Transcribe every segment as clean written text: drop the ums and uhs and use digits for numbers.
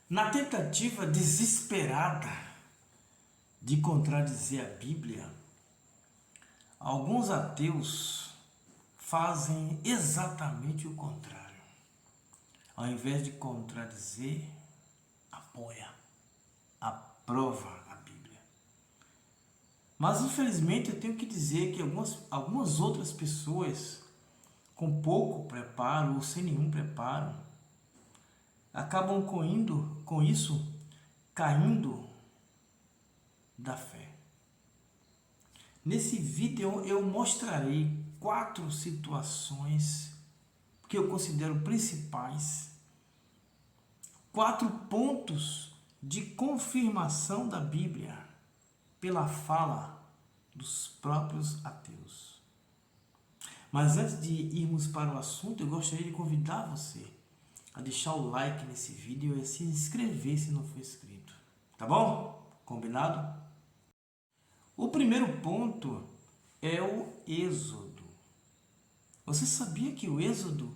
Na tentativa desesperada de contradizer a Bíblia, alguns ateus fazem exatamente o contrário. Ao invés de contradizer, apoia, aprova a Bíblia. Mas infelizmente eu tenho que dizer que algumas outras pessoas com pouco preparo ou sem nenhum preparo acabam com isso caindo da fé. Nesse vídeo eu mostrarei 4 situações que eu considero principais, 4 pontos de confirmação da Bíblia pela fala dos próprios ateus. Mas antes de irmos para o assunto, eu gostaria de convidar você a deixar o like nesse vídeo e a se inscrever se não for inscrito. Tá bom? Combinado? O primeiro ponto é o Êxodo. Você sabia que o Êxodo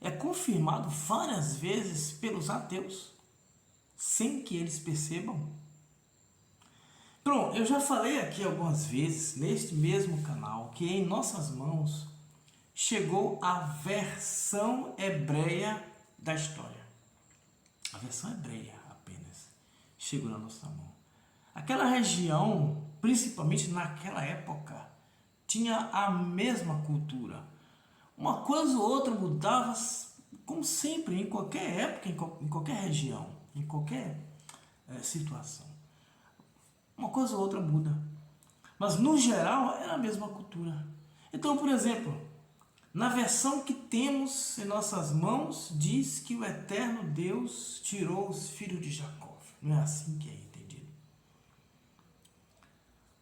é confirmado várias vezes pelos ateus, sem que eles percebam? Pronto, eu já falei aqui algumas vezes, neste mesmo canal, que em nossas mãos chegou a versão hebreia da história. A versão hebreia apenas chegou na nossa mão. Aquela região, principalmente naquela época, tinha a mesma cultura. Uma coisa ou outra mudava, como sempre, em qualquer época, em qualquer região, em qualquer situação. Uma coisa ou outra muda. Mas, no geral, era a mesma cultura. Então, por exemplo, na versão que temos em nossas mãos, diz que o eterno Deus tirou os filhos de Jacó. Não é assim que é entendido?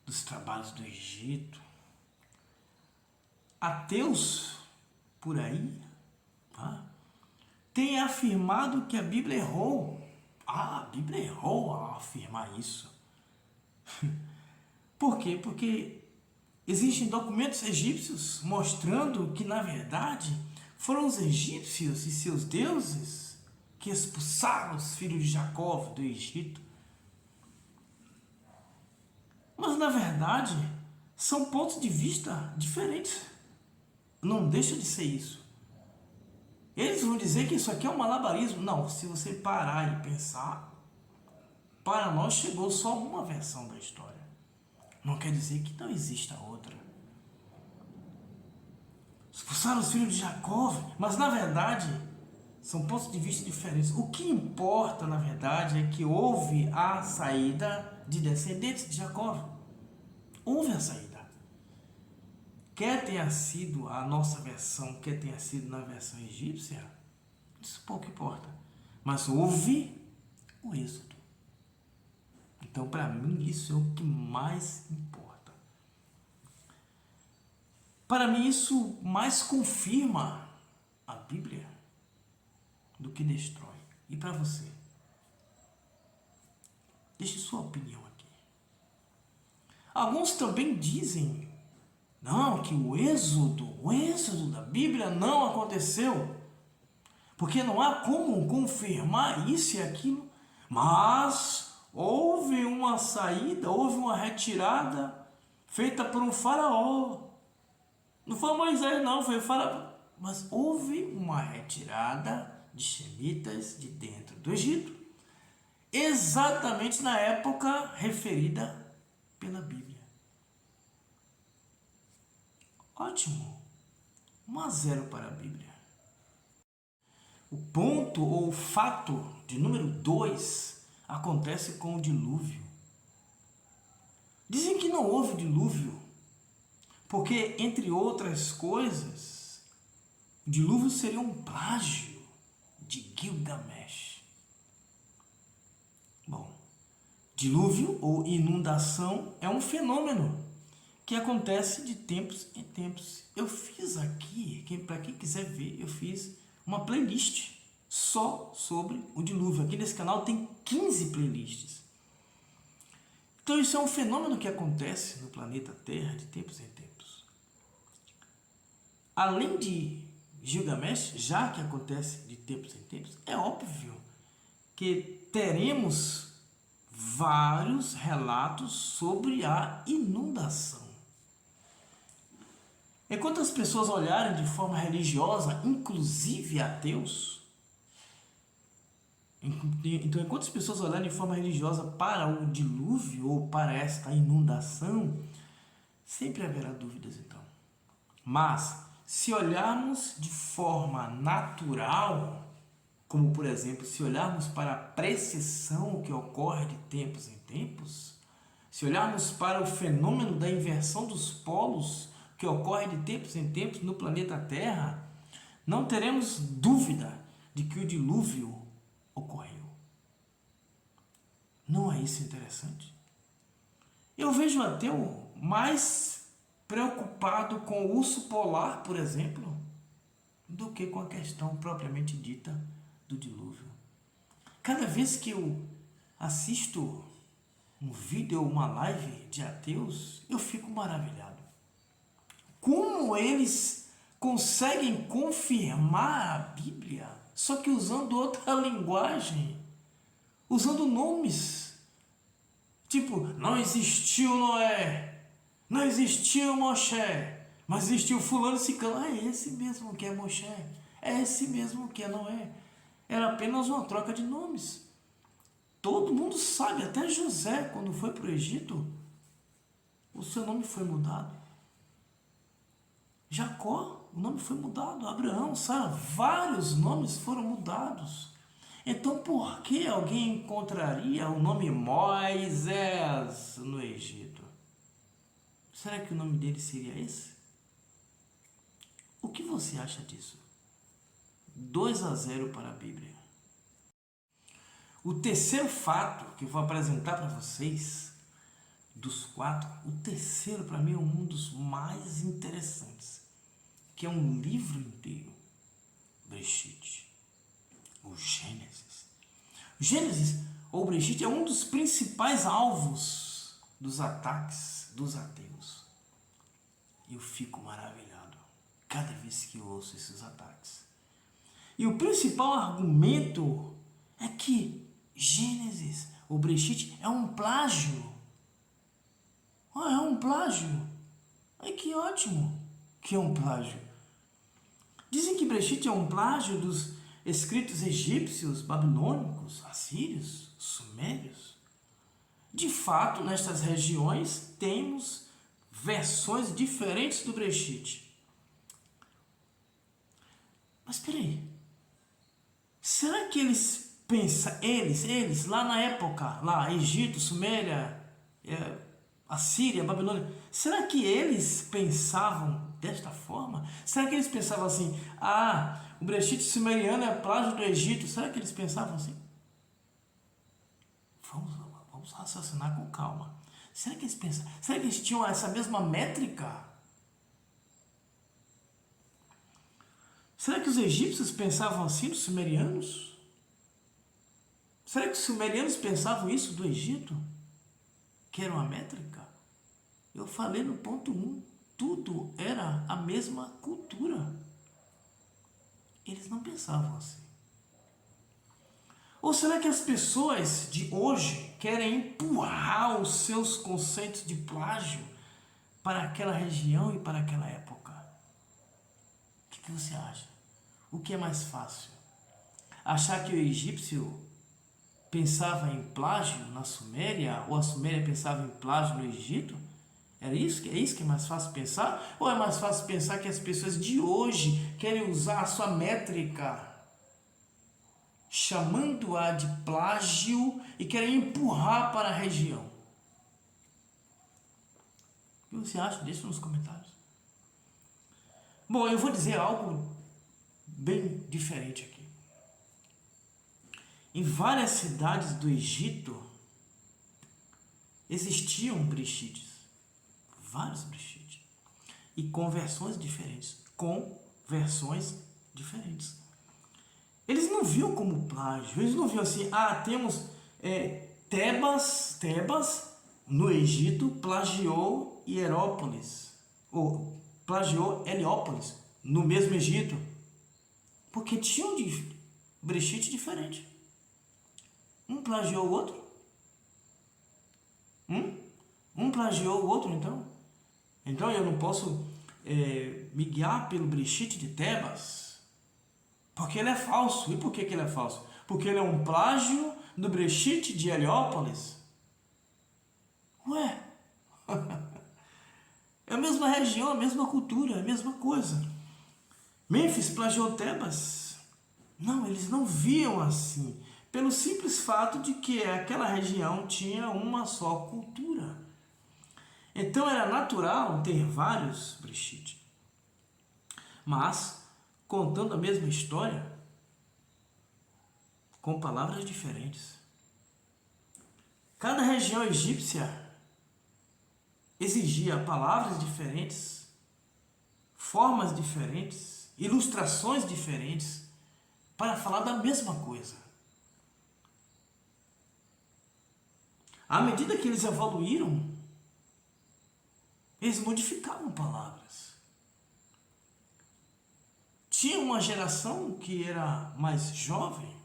Dos trabalhos do Egito. Ateus, por aí, têm afirmado que a Bíblia errou. A Bíblia errou ao afirmar isso. Por quê? Porque existem documentos egípcios mostrando que, na verdade, foram os egípcios e seus deuses que expulsaram os filhos de Jacó do Egito. Mas, na verdade, são pontos de vista diferentes. Não deixa de ser isso. Eles vão dizer que isso aqui é um malabarismo. Não, se você parar e pensar, para nós chegou só uma versão da história. Não quer dizer que não exista outra. Expulsaram os filhos de Jacó, mas na verdade são pontos de vista diferentes. O que importa, na verdade, é que houve a saída de descendentes de Jacó. Houve a saída. Quer tenha sido a nossa versão, quer tenha sido na versão egípcia, isso pouco importa. Mas houve o êxodo. Então, para mim, isso é o que mais importa. Para mim, isso mais confirma a Bíblia do que destrói. E para você? Deixe sua opinião aqui. Alguns também dizem, não, que o êxodo da Bíblia não aconteceu, porque não há como confirmar isso e aquilo, mas houve uma saída, houve uma retirada feita por um faraó. Não foi Moisés não, foi o faraó. Mas houve uma retirada de semitas de dentro do Egito, exatamente na época referida pela Bíblia. Ótimo, 1-0 para a Bíblia. O ponto ou o fato de número 2 acontece com o dilúvio. Dizem que não houve dilúvio, porque, entre outras coisas, o dilúvio seria um plágio de Gilgamesh. Bom, dilúvio ou inundação é um fenômeno que acontece de tempos em tempos. Eu fiz aqui, para quem quiser ver, eu fiz uma playlist só sobre o dilúvio. Aqui nesse canal tem 15 playlists. Então isso é um fenômeno que acontece no planeta Terra de tempos em tempos. Além de Gilgamesh, já que acontece de tempos em tempos, é óbvio que teremos vários relatos sobre a inundação. Enquanto as pessoas olharem de forma religiosa, inclusive ateus, então enquanto as pessoas olharem de forma religiosa para o dilúvio ou para esta inundação, sempre haverá dúvidas então. Mas, se olharmos de forma natural, como por exemplo, se olharmos para a precessão que ocorre de tempos em tempos, se olharmos para o fenômeno da inversão dos polos que ocorre de tempos em tempos no planeta Terra, não teremos dúvida de que o dilúvio ocorreu. Não é isso interessante? Eu vejo até o mais preocupado com o urso polar, por exemplo, do que com a questão propriamente dita do dilúvio. Cada vez que eu assisto um vídeo ou uma live de ateus, eu fico maravilhado. Como eles conseguem confirmar a Bíblia, só que usando outra linguagem, usando nomes. Tipo, não existiu Noé, não existiu Moshe, mas existiu fulano e ciclano. É esse mesmo que é Moshe, é esse mesmo que é Noé. Era apenas uma troca de nomes. Todo mundo sabe, até José, quando foi para o Egito, o seu nome foi mudado. Jacó, o nome foi mudado. Abraão, Sara, vários nomes foram mudados. Então, por que alguém encontraria o nome Moisés no Egito? Será que o nome dele seria esse? O que você acha disso? 2-0 para a Bíblia. O terceiro fato que eu vou apresentar para vocês, dos 4, o terceiro para mim é um dos mais interessantes, que é um livro inteiro, Bereshit, o Gênesis. O Gênesis, ou Bereshit, é um dos principais alvos dos ataques dos ateus. Eu fico maravilhado cada vez que eu ouço esses ataques. E o principal argumento é que Gênesis, ou Bereshit, é um plágio. É um plágio. Ai, que ótimo que é um plágio. Dizem que Bereshit é um plágio dos escritos egípcios, babilônicos, assírios, sumérios. De fato, nestas regiões temos versões diferentes do Bereshit. Mas espera aí. Será que eles pensam, eles lá na época, lá Egito, Suméria, Assíria, Babilônia, será que eles pensavam desta forma? Será que eles pensavam assim, o Bereshit sumeriano é plágio do Egito? Será que eles pensavam assim? Vamos raciocinar com calma. Será que eles pensavam? Será que eles tinham essa mesma métrica? Será que os egípcios pensavam assim dos sumerianos? Será que os sumerianos pensavam isso do Egito? Que era uma métrica? Eu falei no ponto 1, tudo era a mesma cultura. Eles não pensavam assim. Ou será que as pessoas de hoje querem empurrar os seus conceitos de plágio para aquela região e para aquela época? O que você acha? O que é mais fácil? Achar que o egípcio pensava em plágio na Suméria, ou a Suméria pensava em plágio no Egito? É isso que é mais fácil pensar? Ou é mais fácil pensar que as pessoas de hoje querem usar a sua métrica, chamando-a de plágio, e querem empurrar para a região? O que você acha? Deixa nos comentários. Bom, eu vou dizer algo bem diferente aqui. Em várias cidades do Egito existiam Bereshites, vários Bereshit, e com versões diferentes, Eles não viam como plágio, eles não viam assim, temos Tebas no Egito plagiou Hierópolis, ou plagiou Heliópolis no mesmo Egito, porque tinham Bereshit diferente. Um plagiou o outro? Um plagiou o outro, então? Então eu não posso me guiar pelo Brechite de Tebas? Porque ele é falso. E por que ele é falso? Porque ele é um plágio do Brechite de Heliópolis. Ué, é a mesma região, a mesma cultura, a mesma coisa. Mênfis plagiou Tebas? Não, eles não viam assim, pelo simples fato de que aquela região tinha uma só cultura. Então era natural ter vários Brechite. Mas, contando a mesma história, com palavras diferentes. Cada região egípcia exigia palavras diferentes, formas diferentes, ilustrações diferentes, para falar da mesma coisa. À medida que eles evoluíram, eles modificavam palavras. Tinha uma geração que era mais jovem,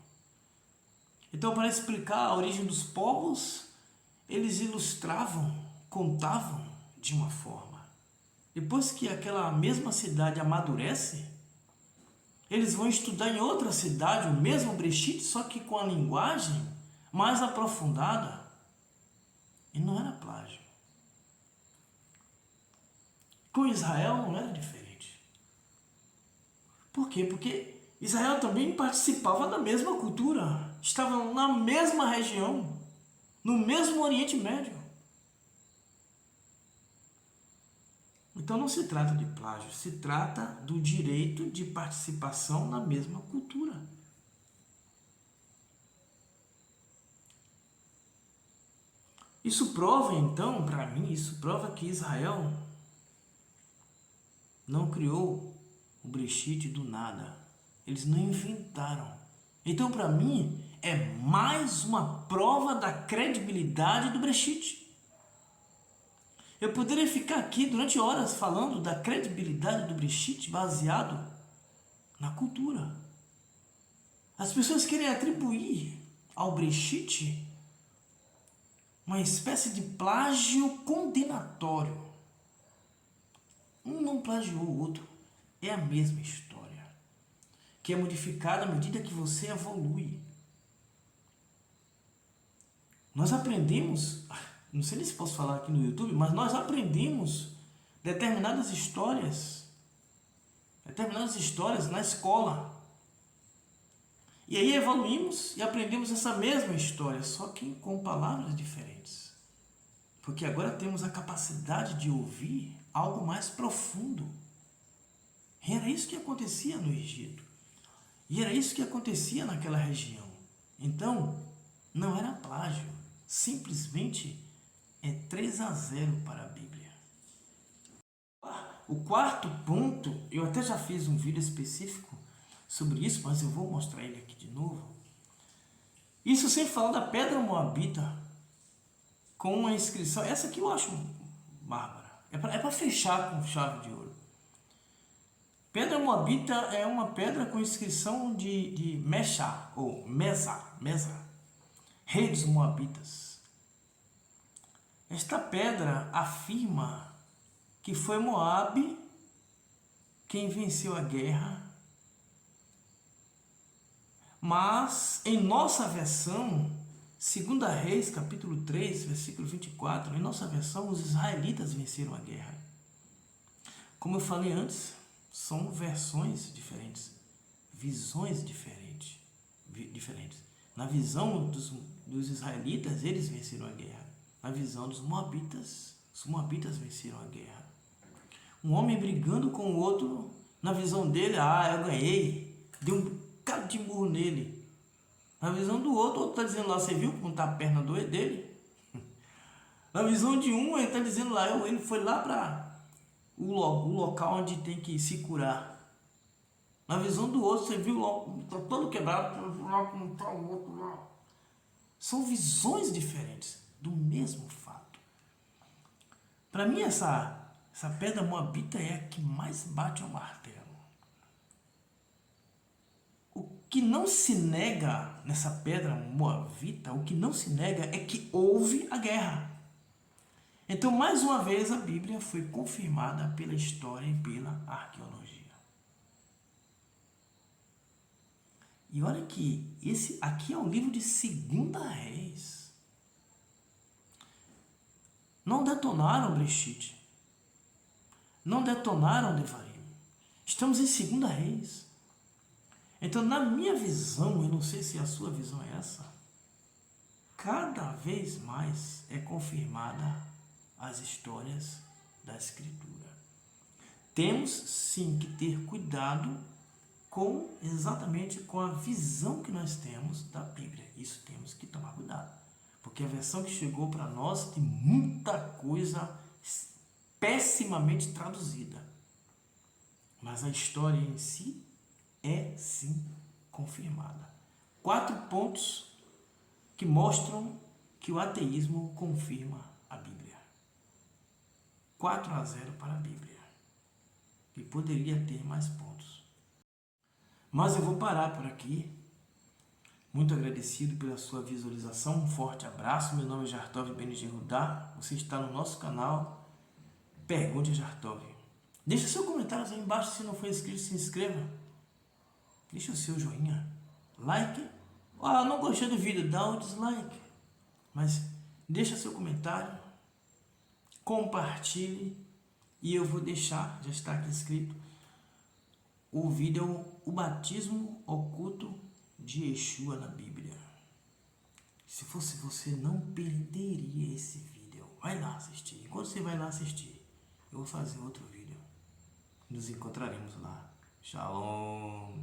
então para explicar a origem dos povos, eles ilustravam, contavam de uma forma. Depois que aquela mesma cidade amadurece, eles vão estudar em outra cidade o mesmo Brechite, só que com a linguagem mais aprofundada. E não era plágio. Com Israel não era diferente. Por quê? Porque Israel também participava da mesma cultura. Estavam na mesma região, no mesmo Oriente Médio. Então não se trata de plágio, se trata do direito de participação na mesma cultura. Isso prova então, para mim, isso prova que Israel não criou o Brechite do nada. Eles não inventaram. Então, para mim, é mais uma prova da credibilidade do Brechite. Eu poderia ficar aqui durante horas falando da credibilidade do Brechite baseado na cultura. As pessoas querem atribuir ao Brechite uma espécie de plágio condenatório. Um não plagiou o outro. É a mesma história, que é modificada à medida que você evolui. Nós aprendemos, não sei nem se posso falar aqui no YouTube, mas nós aprendemos determinadas histórias na escola. E aí evoluímos e aprendemos essa mesma história, só que com palavras diferentes. Porque agora temos a capacidade de ouvir algo mais profundo. E era isso que acontecia no Egito. E era isso que acontecia naquela região. Então, não era plágio. Simplesmente é 3-0 para a Bíblia. O quarto ponto, eu até já fiz um vídeo específico sobre isso, mas eu vou mostrar ele aqui de novo. Isso sem falar da pedra moabita, com uma inscrição, essa aqui eu acho bárbara, é para fechar com chave de ouro. Pedra moabita é uma pedra com inscrição de Meshá, ou Mesa, rei dos moabitas. Esta pedra afirma que foi Moabe quem venceu a guerra. Mas, em nossa versão, 2 Reis, capítulo 3, versículo 24, em nossa versão, os israelitas venceram a guerra. Como eu falei antes, são versões diferentes, visões diferentes. Na visão dos israelitas, eles venceram a guerra. Na visão dos moabitas, os moabitas venceram a guerra. Um homem brigando com o outro, na visão dele, eu ganhei, deu um cara de murro nele. Na visão do outro, o outro está dizendo lá, você viu como está a perna dele? Na visão de um, ele está dizendo lá, ele foi lá para o local onde tem que se curar. Na visão do outro, você viu lá, está todo quebrado, lá como está o outro lá. São visões diferentes do mesmo fato. Para mim, essa pedra moabita é a que mais bate ao martelo. O que não se nega nessa pedra moabita, o que não se nega é que houve a guerra. Então, mais uma vez, a Bíblia foi confirmada pela história e pela arqueologia. E olha que esse aqui é um livro de 2 Reis. Não detonaram Brexit. Não detonaram Devarim. Estamos em 2 Reis. Então, na minha visão, eu não sei se a sua visão é essa, cada vez mais é confirmada as histórias da Escritura. Temos sim que ter cuidado exatamente com a visão que nós temos da Bíblia. Isso temos que tomar cuidado, porque a versão que chegou para nós tem muita coisa pessimamente traduzida, mas a história em si é sim confirmada. 4 pontos que mostram que o ateísmo confirma a Bíblia. 4-0 para a Bíblia. E poderia ter mais pontos. Mas eu vou parar por aqui. Muito agradecido pela sua visualização. Um forte abraço. Meu nome é Jartov Benigir Rudá. Você está no nosso canal Pergunte a Jartov. Deixa seu comentário aí embaixo. Se não for inscrito, se inscreva. Deixa o seu joinha. Like. Não gostei do vídeo, dá o dislike. Mas deixa seu comentário. Compartilhe. E eu vou deixar, já está aqui escrito, o vídeo, o batismo oculto de Yeshua na Bíblia. Se fosse você, não perderia esse vídeo. Vai lá assistir. Enquanto você vai lá assistir, eu vou fazer outro vídeo. Nos encontraremos lá. Shalom.